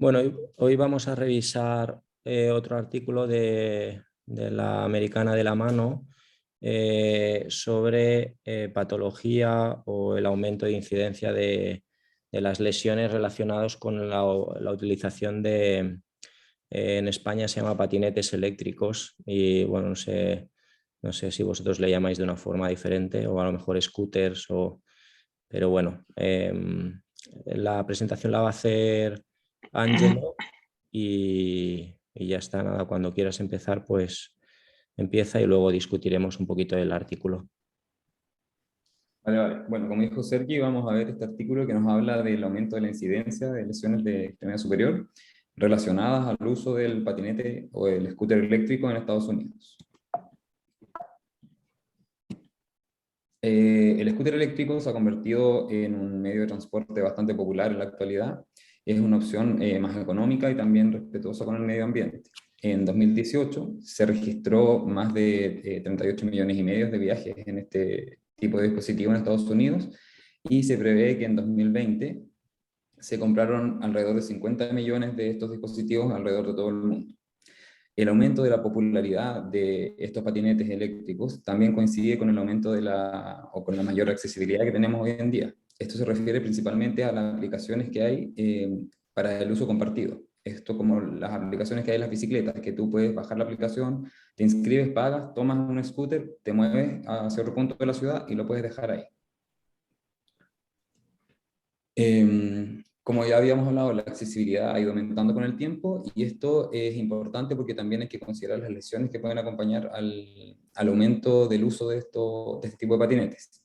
Bueno, hoy vamos a revisar otro artículo de la Americana de la Mano sobre patología o el aumento de incidencia de las lesiones relacionadas con la utilización en España se llama patinetes eléctricos y bueno, no sé si vosotros le llamáis de una forma diferente o a lo mejor scooters, pero bueno, la presentación la va a hacer Ángelo y ya está, nada, cuando quieras empezar, pues empieza y luego discutiremos un poquito del artículo. Vale, vale. Bueno, como dijo Sergi, vamos a ver este artículo que nos habla del aumento de la incidencia de lesiones de extremidad superior relacionadas al uso del patinete o el scooter eléctrico en Estados Unidos. El scooter eléctrico se ha convertido en un medio de transporte bastante popular en la actualidad. Es una opción más económica y también respetuosa con el medio ambiente. En 2018 se registró más de 38 millones y medio de viajes en este tipo de dispositivo en Estados Unidos y se prevé que en 2020 se compraron alrededor de 50 millones de estos dispositivos alrededor de todo el mundo. El aumento de la popularidad de estos patinetes eléctricos también coincide con el aumento o con la mayor accesibilidad que tenemos hoy en día. Esto se refiere principalmente a las aplicaciones que hay para el uso compartido. Esto como las aplicaciones que hay en las bicicletas, que tú puedes bajar la aplicación, te inscribes, pagas, tomas un scooter, te mueves hacia otro punto de la ciudad y lo puedes dejar ahí. Como ya habíamos hablado, la accesibilidad ha ido aumentando con el tiempo y esto es importante porque también hay que considerar las lesiones que pueden acompañar al aumento del uso de este tipo de patinetes.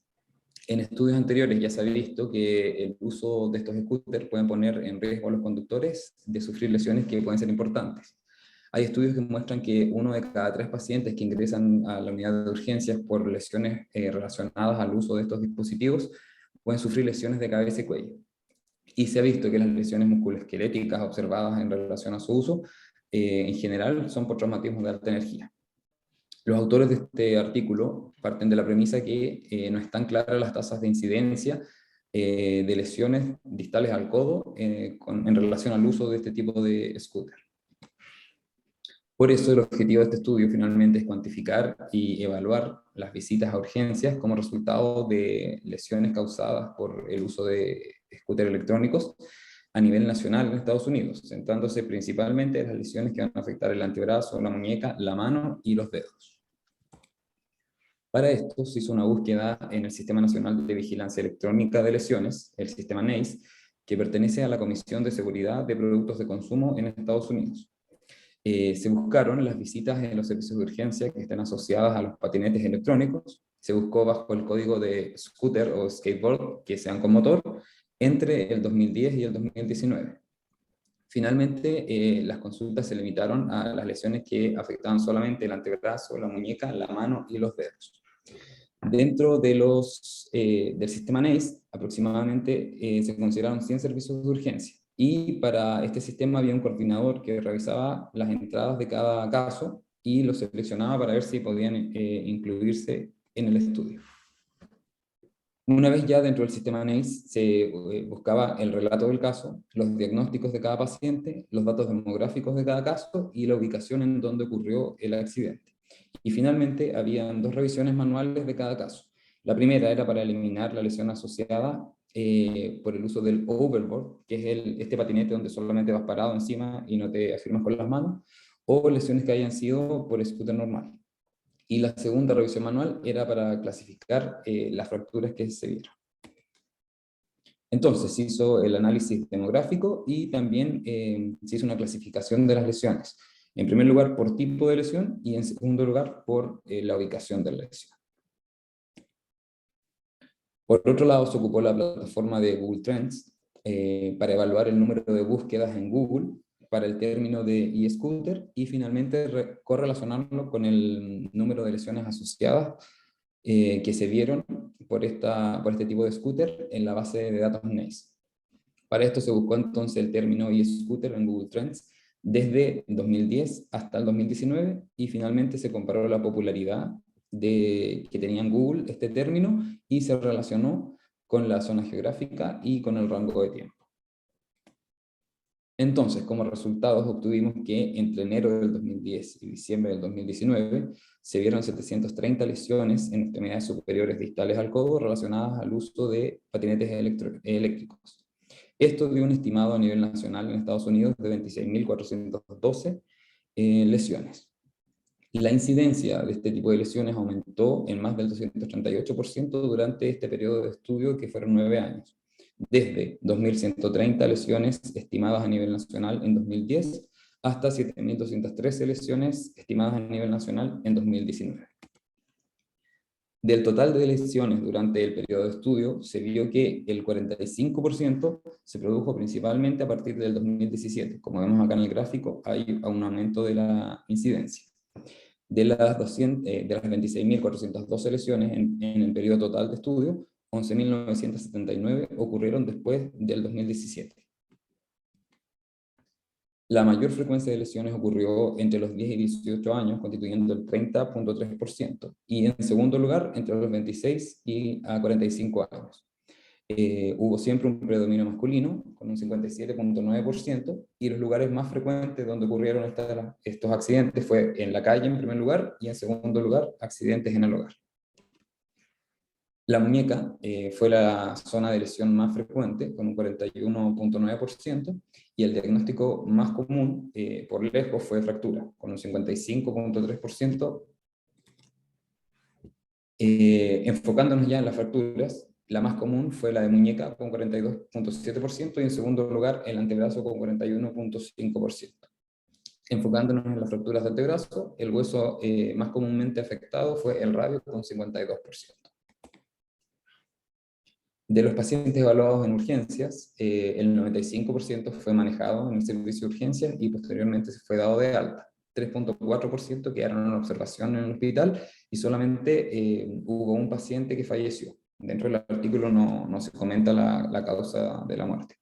En estudios anteriores ya se ha visto que el uso de estos scooters pueden poner en riesgo a los conductores de sufrir lesiones que pueden ser importantes. Hay estudios que muestran que uno de cada 3 pacientes que ingresan a la unidad de urgencias por lesiones relacionadas al uso de estos dispositivos pueden sufrir lesiones de cabeza y cuello. Y se ha visto que las lesiones musculoesqueléticas observadas en relación a su uso, en general, son por traumatismos de alta energía. Los autores de este artículo parten de la premisa que no están claras las tasas de incidencia de lesiones distales al codo en relación al uso de este tipo de scooter. Por eso el objetivo de este estudio finalmente es cuantificar y evaluar las visitas a urgencias como resultado de lesiones causadas por el uso de scooters electrónicos a nivel nacional en Estados Unidos, centrándose principalmente en las lesiones que van a afectar el antebrazo, la muñeca, la mano y los dedos. Para esto se hizo una búsqueda en el Sistema Nacional de Vigilancia Electrónica de Lesiones, el sistema NACE, que pertenece a la Comisión de Seguridad de Productos de Consumo en Estados Unidos. Se buscaron las visitas en los servicios de urgencia que estén asociadas a los patinetes electrónicos. Se buscó bajo el código de scooter o skateboard que sean con motor entre el 2010 y el 2019. Finalmente, las consultas se limitaron a las lesiones que afectaban solamente el antebrazo, la muñeca, la mano y los dedos. Dentro del sistema NACE, aproximadamente se consideraron 100 servicios de urgencia. Y para este sistema había un coordinador que revisaba las entradas de cada caso y los seleccionaba para ver si podían incluirse en el estudio. Una vez ya dentro del sistema NACE se buscaba el relato del caso, los diagnósticos de cada paciente, los datos demográficos de cada caso y la ubicación en donde ocurrió el accidente. Y finalmente habían 2 revisiones manuales de cada caso. La primera era para eliminar la lesión asociada por el uso del overboard, que es este patinete donde solamente vas parado encima y no te afirmas con las manos, o lesiones que hayan sido por scooter normal. Y la segunda revisión manual era para clasificar las fracturas que se vieron. Entonces se hizo el análisis demográfico y también se hizo una clasificación de las lesiones. En primer lugar por tipo de lesión y en segundo lugar por la ubicación de la lesión. Por otro lado se ocupó la plataforma de Google Trends para evaluar el número de búsquedas en Google para el término de e-scooter y finalmente correlacionarlo con el número de lesiones asociadas que se vieron por este tipo de scooter en la base de datos NACE. Para esto se buscó entonces el término e-scooter en Google Trends desde 2010 hasta el 2019 y finalmente se comparó la popularidad que tenía en Google este término y se relacionó con la zona geográfica y con el rango de tiempo. Entonces, como resultados, obtuvimos que entre enero del 2010 y diciembre del 2019 se vieron 730 lesiones en extremidades superiores distales al codo relacionadas al uso de patinetes eléctricos. Esto dio un estimado a nivel nacional en Estados Unidos de 26.412 lesiones. La incidencia de este tipo de lesiones aumentó en más del 238% durante este periodo de estudio, que fueron 9 años, desde 2.130 lesiones estimadas a nivel nacional en 2010 hasta 7.213 lesiones estimadas a nivel nacional en 2019. Del total de lesiones durante el periodo de estudio, se vio que el 45% se produjo principalmente a partir del 2017. Como vemos acá en el gráfico, hay un aumento de la incidencia. De las 26.412 lesiones en el periodo total de estudio, 11.979 ocurrieron después del 2017. La mayor frecuencia de lesiones ocurrió entre los 10 y 18 años, constituyendo el 30.3%, y en segundo lugar, entre los 26 y 45 años. Hubo siempre un predominio masculino, con un 57.9%, y los lugares más frecuentes donde ocurrieron estos accidentes fue en la calle en primer lugar, y en segundo lugar, accidentes en el hogar. La muñeca fue la zona de lesión más frecuente, con un 41.9%, y el diagnóstico más común, por lejos, fue fractura, con un 55.3%. Enfocándonos ya en las fracturas, la más común fue la de muñeca, con 42.7%, y en segundo lugar, el antebrazo, con 41.5%. Enfocándonos en las fracturas de antebrazo, el hueso más comúnmente afectado fue el radio, con 52%. De los pacientes evaluados en urgencias, el 95% fue manejado en el servicio de urgencias y posteriormente se fue dado de alta. 3.4% quedaron en observación en el hospital y solamente hubo un paciente que falleció. Dentro del artículo no se comenta la causa de la muerte.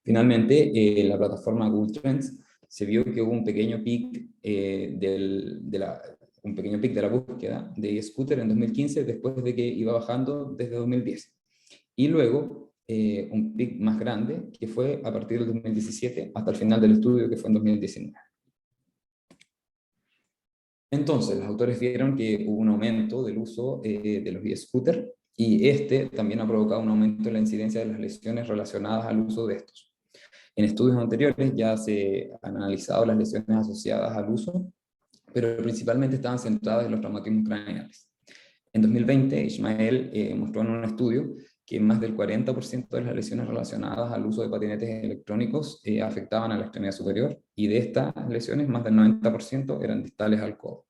Finalmente, en la plataforma Google Trends se vio que hubo un pequeño pic un pequeño pic de la búsqueda de scooter en 2015, después de que iba bajando desde 2010. Y luego un pic más grande, que fue a partir del 2017 hasta el final del estudio, que fue en 2019. Entonces, los autores vieron que hubo un aumento del uso de los e-scooter, y este también ha provocado un aumento en la incidencia de las lesiones relacionadas al uso de estos. En estudios anteriores ya se han analizado las lesiones asociadas al uso, pero principalmente estaban centradas en los traumatismos craneales. En 2020, Ismael mostró en un estudio que más del 40% de las lesiones relacionadas al uso de patinetes electrónicos afectaban a la extremidad superior, y de estas lesiones más del 90% eran distales al codo.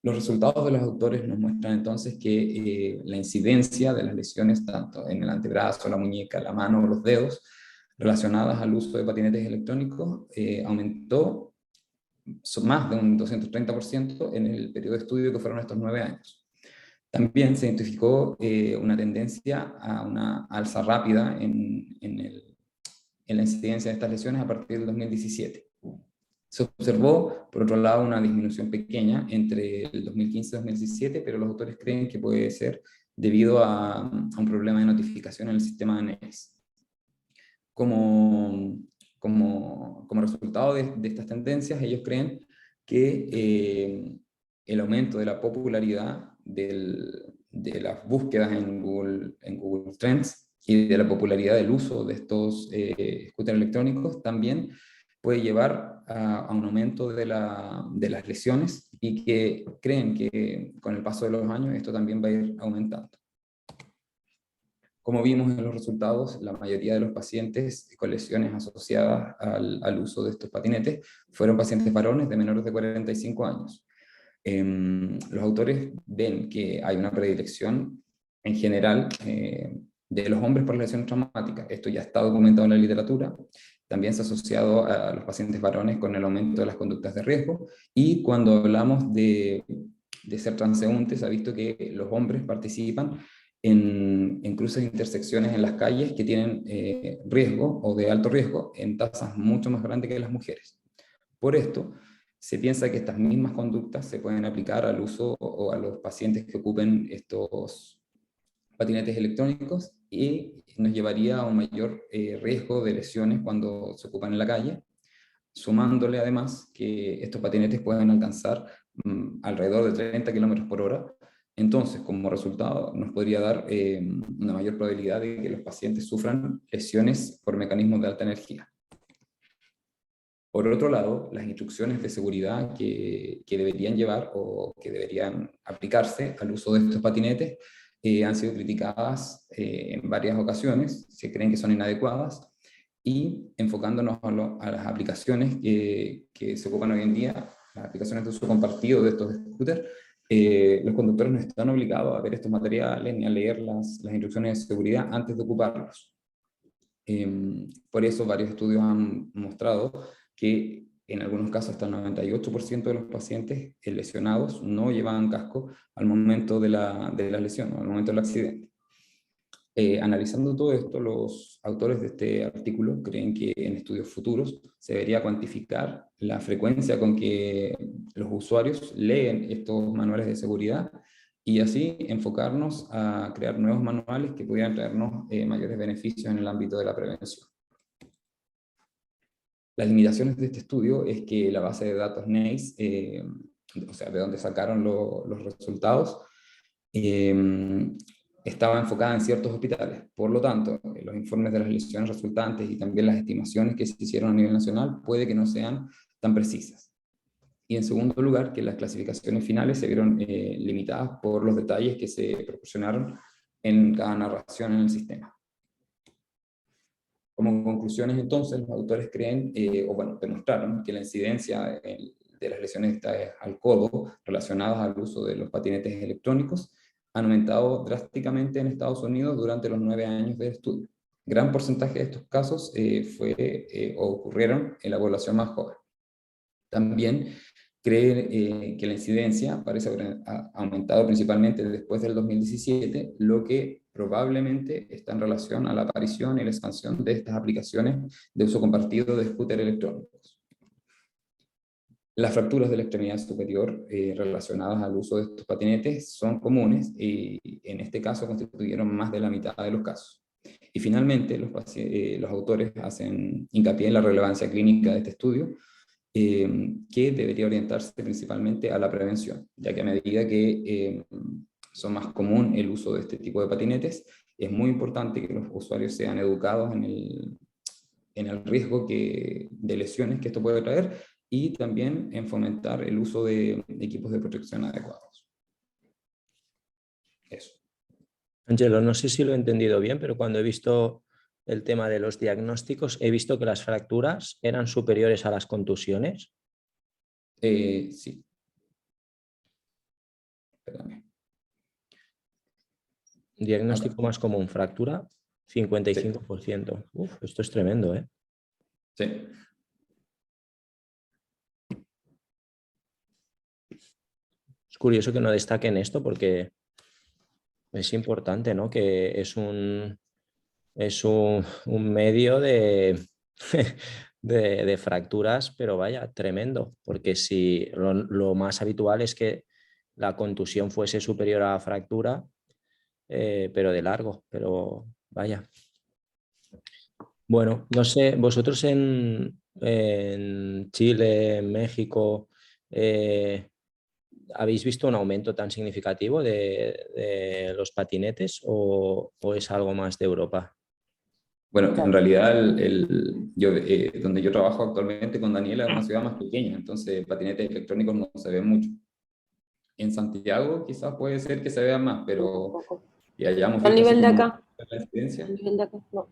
Los resultados de los autores nos muestran entonces que la incidencia de las lesiones tanto en el antebrazo, la muñeca, la mano o los dedos relacionadas al uso de patinetes electrónicos aumentó más de un 230% en el periodo de estudio, que fueron estos 9 años. También se identificó una tendencia a una alza rápida en la incidencia de estas lesiones a partir del 2017. Se observó, por otro lado, una disminución pequeña entre el 2015 y 2017, pero los autores creen que puede ser debido a un problema de notificación en el sistema de ANES. Como resultado de estas tendencias, ellos creen que el aumento de la popularidad de las búsquedas en Google Trends y de la popularidad del uso de estos scooters electrónicos también puede llevar a un aumento de las lesiones, y que creen que con el paso de los años esto también va a ir aumentando. Como vimos en los resultados, la mayoría de los pacientes con lesiones asociadas al uso de estos patinetes fueron pacientes varones de menores de 45 años. Los autores ven que hay una predilección en general de los hombres por lesiones traumáticas. Esto ya está documentado en la literatura. También se ha asociado a los pacientes varones con el aumento de las conductas de riesgo, y cuando hablamos de ser transeúntes, se ha visto que los hombres participan en cruces de intersecciones en las calles que tienen riesgo o de alto riesgo en tasas mucho más grandes que las mujeres. Por esto, se piensa que estas mismas conductas se pueden aplicar al uso o a los pacientes que ocupen estos patinetes electrónicos y nos llevaría a un mayor riesgo de lesiones cuando se ocupan en la calle, sumándole además que estos patinetes pueden alcanzar alrededor de 30 kilómetros por hora. Entonces, como resultado, nos podría dar una mayor probabilidad de que los pacientes sufran lesiones por mecanismos de alta energía. Por otro lado, las instrucciones de seguridad que deberían llevar o que deberían aplicarse al uso de estos patinetes han sido criticadas en varias ocasiones, se creen que son inadecuadas, y enfocándonos a las aplicaciones que se ocupan hoy en día, las aplicaciones de uso compartido de estos scooters, los conductores no están obligados a ver estos materiales ni a leer las instrucciones de seguridad antes de ocuparlos. Por eso varios estudios han mostrado que en algunos casos hasta el 98% de los pacientes lesionados no llevaban casco al momento de la lesión o al momento del accidente. Analizando todo esto, los autores de este artículo creen que en estudios futuros se debería cuantificar la frecuencia con que los usuarios leen estos manuales de seguridad y así enfocarnos a crear nuevos manuales que pudieran traernos mayores beneficios en el ámbito de la prevención. Las limitaciones de este estudio es que la base de datos NACE, o sea, de donde sacaron los resultados, estaba enfocada en ciertos hospitales. Por lo tanto, los informes de las lesiones resultantes y también las estimaciones que se hicieron a nivel nacional puede que no sean tan precisas. Y en segundo lugar, que las clasificaciones finales se vieron limitadas por los detalles que se proporcionaron en cada narración en el sistema. Como conclusiones, entonces, los autores creen, o bueno, demostraron que la incidencia de las lesiones al codo relacionadas al uso de los patinetes electrónicos han aumentado drásticamente en Estados Unidos durante los 9 años de estudio. Gran porcentaje de estos casos ocurrieron en la población más joven. También cree que la incidencia parece haber aumentado principalmente después del 2017, lo que probablemente está en relación a la aparición y la expansión de estas aplicaciones de uso compartido de scooter electrónicos. Las fracturas de la extremidad superior relacionadas al uso de estos patinetes son comunes y en este caso constituyeron más de la mitad de los casos. Y finalmente, los autores hacen hincapié en la relevancia clínica de este estudio, que debería orientarse principalmente a la prevención, ya que a medida que son más común el uso de este tipo de patinetes, es muy importante que los usuarios sean educados en el riesgo de lesiones que esto puede traer y también en fomentar el uso de equipos de protección adecuados. Eso. Angelo, no sé si lo he entendido bien, pero cuando he visto el tema de los diagnósticos, he visto que las fracturas eran superiores a las contusiones. Sí. Perdón. Diagnóstico más común, fractura, 55%. Sí. Uf, esto es tremendo, ¿eh? Sí. Es curioso que no destaquen esto porque es importante, ¿no? Que es un medio de, de fracturas, pero vaya, tremendo, porque si lo más habitual es que la contusión fuese superior a la fractura, pero de largo, pero vaya. Bueno, no sé, vosotros en Chile, en México, ¿habéis visto un aumento tan significativo de los patinetes o es algo más de Europa? Bueno, en realidad donde yo trabajo actualmente con Daniela es una ciudad más pequeña, entonces patinetes electrónicos no se ven mucho. En Santiago quizás puede ser que se vean más, pero ya hayamos Al visto así nivel de como acá. la incidencia. Al nivel de acá, no.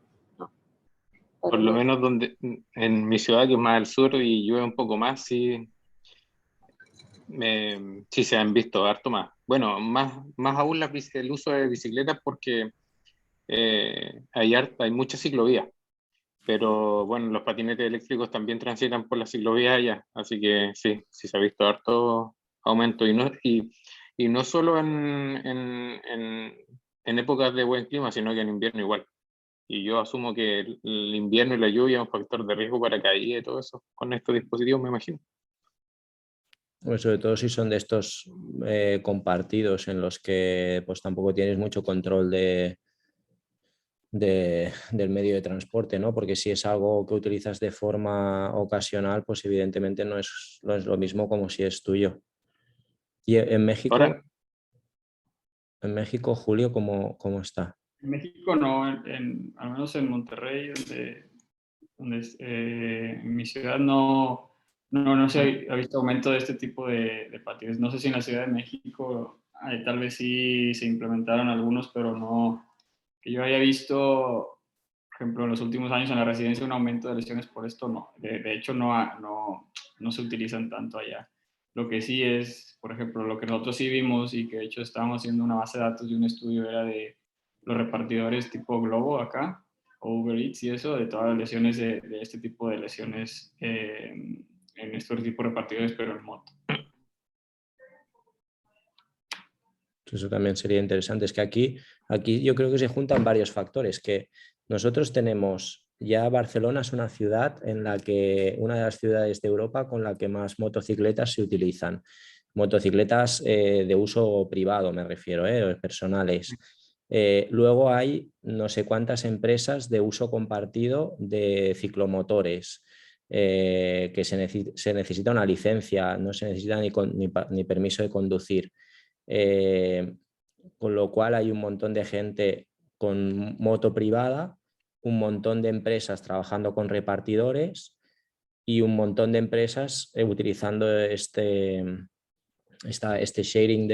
Por lo menos en mi ciudad, que es más al sur y llueve un poco más, sí, sí se han visto harto más. Bueno, más aún el uso de bicicletas porque hay muchas ciclovías, pero bueno, los patinetes eléctricos también transitan por las ciclovías allá, así que sí, sí se ha visto harto aumento y no solo en épocas de buen clima, sino que en invierno igual. Y yo asumo que el invierno y la lluvia es un factor de riesgo para caída y todo eso con estos dispositivos, me imagino. Pues sobre todo si son de estos compartidos en los que pues tampoco tienes mucho control del medio de transporte, ¿no? Porque si es algo que utilizas de forma ocasional, pues evidentemente no es lo mismo como si es tuyo. Y Ahora, en México, Julio, ¿cómo está? En México no, al menos en Monterrey, en mi ciudad no se ha visto aumento de este tipo de patines. No sé si en la Ciudad de México tal vez sí se implementaron algunos, pero no, que yo haya visto, por ejemplo, en los últimos años en la residencia un aumento de lesiones por esto, no. De hecho, no se utilizan tanto allá. Lo que sí es, por ejemplo, lo que nosotros sí vimos y que de hecho estábamos haciendo una base de datos de un estudio era de los repartidores tipo Globo acá, o Uber Eats y eso, de todas las lesiones de este tipo de lesiones en estos tipos de repartidores, pero en moto. Eso también sería interesante. Es que aquí yo creo que se juntan varios factores, que nosotros tenemos, ya Barcelona es una ciudad en la que, una de las ciudades de Europa con la que más motocicletas se utilizan. Motocicletas de uso privado, me refiero, personales. Luego hay no sé cuántas empresas de uso compartido de ciclomotores, que se necesita una licencia, no se necesita ni permiso de conducir. Con lo cual hay un montón de gente con moto privada, un montón de empresas trabajando con repartidores y un montón de empresas utilizando este sharing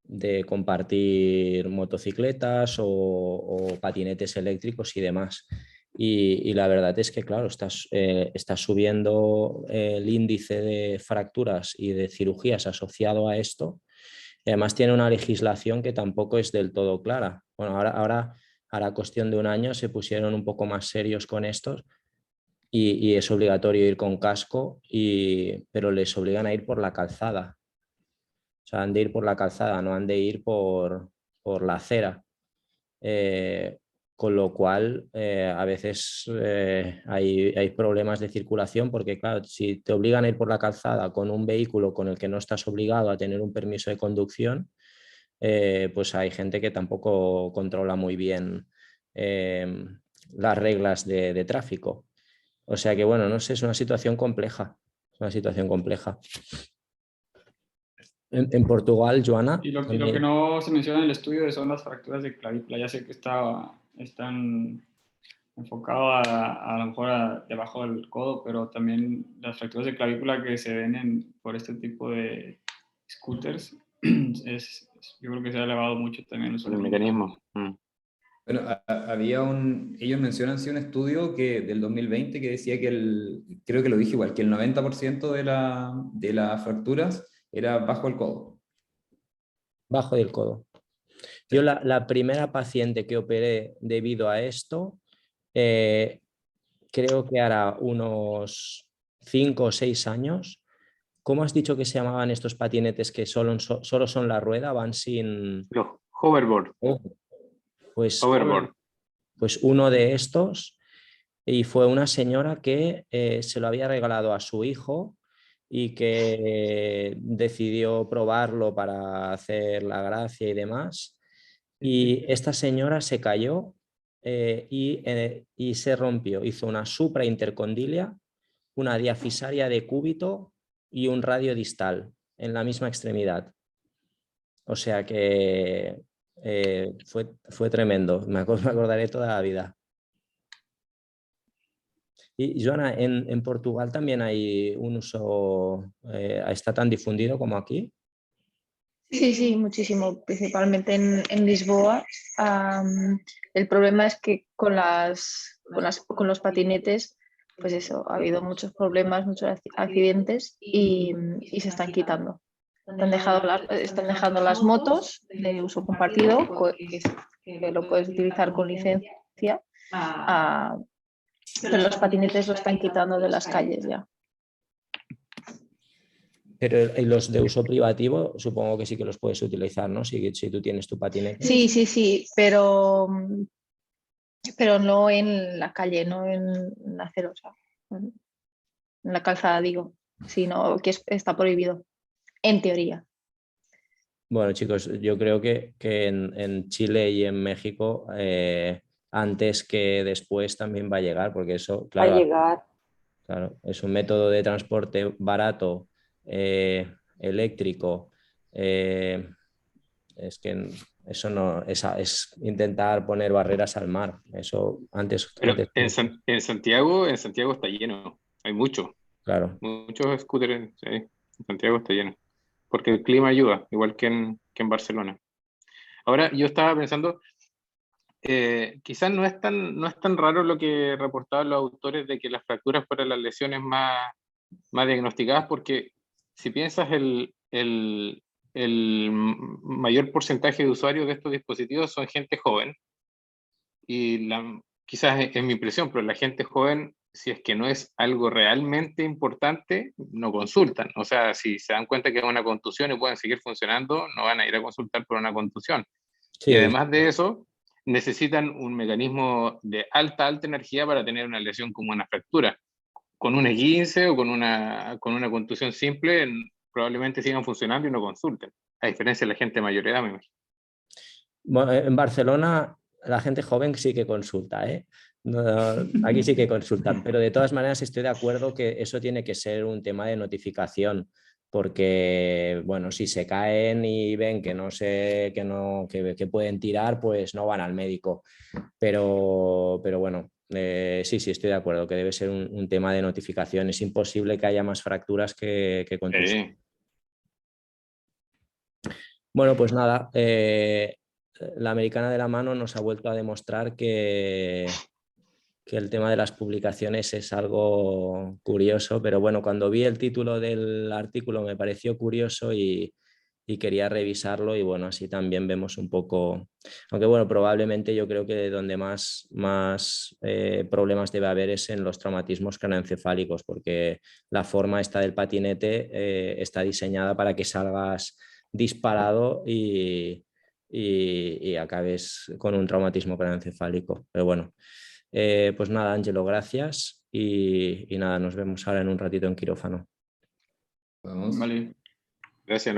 de compartir motocicletas o patinetes eléctricos y demás. Y la verdad es que, claro, está subiendo el índice de fracturas y de cirugías asociado a esto. Y además tiene una legislación que tampoco es del todo clara. Bueno, ahora a cuestión de un año se pusieron un poco más serios con estos y es obligatorio ir con casco, pero les obligan a ir por la calzada. O sea, han de ir por la calzada, no han de ir por la acera. Con lo cual, a veces hay problemas de circulación porque, claro, si te obligan a ir por la calzada con un vehículo con el que no estás obligado a tener un permiso de conducción, pues hay gente que tampoco controla muy bien las reglas de tráfico. O sea que, bueno, no sé, es una situación compleja. Es una situación compleja. En Portugal, Joana. Y lo que no se menciona en el estudio son las fracturas de clavícula. Ya sé que están enfocados a lo mejor debajo del codo, pero también las fracturas de clavícula que se ven por este tipo de scooters, yo creo que se ha elevado mucho también. el mecanismo. Bueno, ellos mencionan sí un estudio del 2020 que decía que creo que lo dije igual, que el 90% de las fracturas era bajo el codo. Bajo del codo. Yo la primera paciente que operé debido a esto, creo que hará unos 5 o 6 años. ¿Cómo has dicho que se llamaban estos patinetes que solo son la rueda, van sin... Los hoverboard. Pues, Hoverboard. pues uno de estos, y fue una señora que se lo había regalado a su hijo y que decidió probarlo para hacer la gracia y demás. Y esta señora se cayó y se rompió. Hizo una supraintercondilia, una diafisaria de cúbito y un radio distal en la misma extremidad. O sea que fue tremendo. Me acordaré toda la vida. Y Joana, ¿en Portugal también hay un uso, está tan difundido como aquí? Sí, sí, muchísimo, principalmente en Lisboa. El problema es que con los patinetes, pues eso, ha habido muchos problemas, muchos accidentes y se están quitando. Están dejando las motos de uso compartido, que lo puedes utilizar con licencia, pero los patinetes lo están quitando de las calles ya. Pero los de uso privativo supongo que sí que los puedes utilizar, ¿no? Si tú tienes tu patinete. Sí, pero no en la calle, no en la acera, o sea, en la calzada, digo. sino que está prohibido, en teoría. Bueno, chicos, yo creo que en Chile y en México antes que después también va a llegar, porque eso, Va a claro, llegar. claro, es un método de transporte barato, eléctrico. Es que eso no es intentar poner barreras al mar. Eso antes, Pero antes en Santiago está lleno. Hay muchos claro. scooters. Sí, en Santiago está lleno. Porque el clima ayuda, igual que en Barcelona. Ahora, yo estaba pensando, quizás no es tan raro lo que reportaban los autores de que las fracturas fueran las lesiones más diagnosticadas, porque si piensas el mayor porcentaje de usuarios de estos dispositivos son gente joven, y quizás es mi impresión, pero la gente joven, si es que no es algo realmente importante, no consultan. O sea, si se dan cuenta que es una contusión y pueden seguir funcionando, no van a ir a consultar por una contusión. Y Sí, además de eso, necesitan un mecanismo de alta energía para tener una lesión como una fractura. Con un esguince o con una contusión simple, probablemente sigan funcionando y no consulten. A diferencia de la gente de mayor edad, me imagino. bueno, en Barcelona la gente joven sí que consulta, ¿eh? Aquí sí que consultan, pero de todas maneras estoy de acuerdo que eso tiene que ser un tema de notificación, porque bueno, si se caen y ven que que pueden tirar, pues no van al médico. Pero bueno, sí, estoy de acuerdo que debe ser un tema de notificación. Es imposible que haya más fracturas que contusiones. Bueno, pues nada, la americana de la mano nos ha vuelto a demostrar que el tema de las publicaciones es algo curioso, pero bueno, cuando vi el título del artículo me pareció curioso y quería revisarlo y bueno, así también vemos un poco, aunque bueno, probablemente yo creo que donde más problemas debe haber es en los traumatismos craneoencefálicos, porque la forma esta del patinete está diseñada para que salgas disparado y acabes con un traumatismo craneoencefálico. Pero bueno, pues nada, Ángelo, gracias y nada, nos vemos ahora en un ratito en quirófano. Vamos. Vale. Gracias.